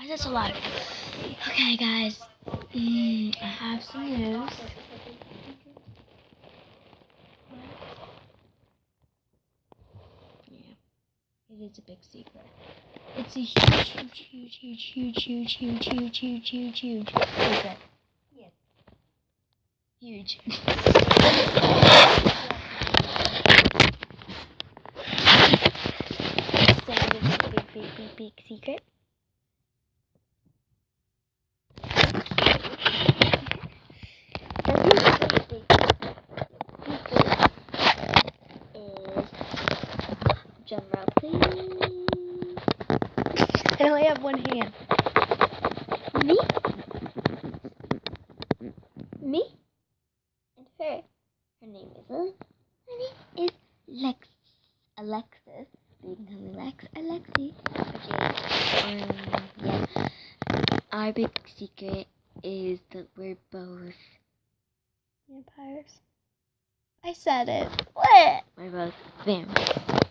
That's a lot. Okay, guys. I have some news. Yeah, it is a big secret. It's a huge secret. Yes. Huge. So it's a big secret. Drum roll, please. I only have one hand. Me, and her. Her name is Lily. Her name is Alexis. You can call me Lex, Alexi, or yeah. Our big secret is that we're both vampires. I said it. What? We're both vampires.